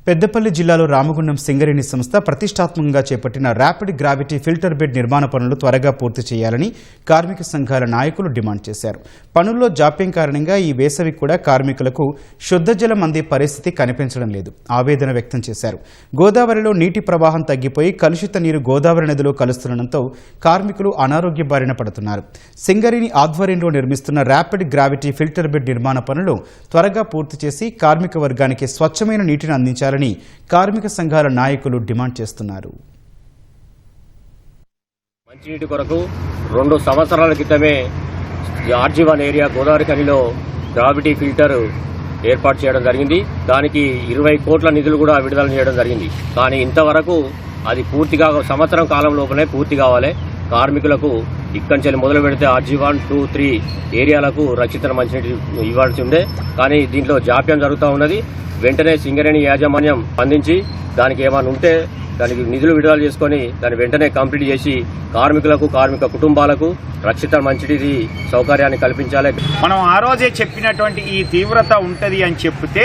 పెద్దపల్లి జిల్లాలో రామగుండం సింగరేణి సంస్థ ప్రతిష్టాత్మకంగా చేపట్టిన ర్యాపిడ్ గ్రావిటీ ఫిల్టర్ బెడ్ నిర్మాణ పనులు త్వరగా పూర్తి చేయాలని కార్మిక సంఘాల నాయకులు డిమాండ్ చేశారు. పనుల్లో జాప్యం కారణంగా ఈ వేసవి కూడా కార్మికులకు శుద్ధ జలం అందే పరిస్థితి కనిపించడం లేదు. ఆవేదన వ్యక్తం చేశారు. గోదావరిలో నీటి ప్రవాహం తగ్గిపోయి కలుషిత నీరు గోదావరి నదిలో కలుస్తుండటంతో కార్మికులు అనారోగ్య బారిన పడుతున్నారు. సింగరేణి ఆధ్వర్యంలో నిర్మిస్తున్న ర్యాపిడ్ గ్రావిటీ ఫిల్టర్ బెడ్ నిర్మాణ పనులు త్వరగా పూర్తి చేసి కార్మిక వర్గానికి స్వచ్ఛమైన నీటిని అందించాలని కార్మిక సంఘాల నాయకులు డిమాండ్ చేస్తున్నారు. మంచినీటి కొరకు 2 సంవత్సరాల క్రితమే RG1 ఏరియా గోదావరి ఖనిలో గ్రావిటీ ఫిల్టర్ ఏర్పాటు చేయడం జరిగింది. దానికి 20 కోట్ల నిధులు కూడా విడుదల చేయడం జరిగింది. కానీ ఇంతవరకు అది పూర్తిగా సంవత్సరం కాలం లోపలే పూర్తి కావాలి. కార్మికులకు ఇక్కడి నుంచి మొదలు పెడితే RG1, 2, 3 ఏరియాలకు రక్షిత మంచినీటి ఇవ్వాల్సి ఉండే, కానీ దీంట్లో జాప్యం జరుగుతూ ఉన్నది. వెంటనే సింగరేణి యాజమాన్యం స్పందించి దానికి ఏమైనా ఉంటే దానికి నిధులు విడుదల చేసుకుని దాన్ని వెంటనే కంప్లీట్ చేసి కార్మికులకు కార్మిక కుటుంబాలకు రక్షిత మంచినీటి సౌకర్యాన్ని కల్పించాలి. మనం ఆ రోజే చెప్పినటువంటి ఈ తీవ్రత ఉంటుంది అని చెప్తే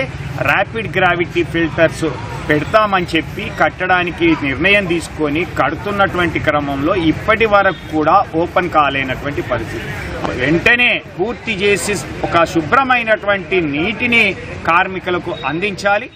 ర్యాపిడ్ గ్రావిటీ ఫిల్టర్స్ పెడతామని చెప్పి కట్టడానికి నిర్ణయం తీసుకొని కడుతున్నటువంటి క్రమంలో ఇప్పటి వరకు కూడా ఓపెన్ కాలేనటువంటి పరిస్థితి. వెంటనే పూర్తి చేసి ఒక శుభ్రమైనటువంటి నీటిని కార్మికులకు అందించాలి.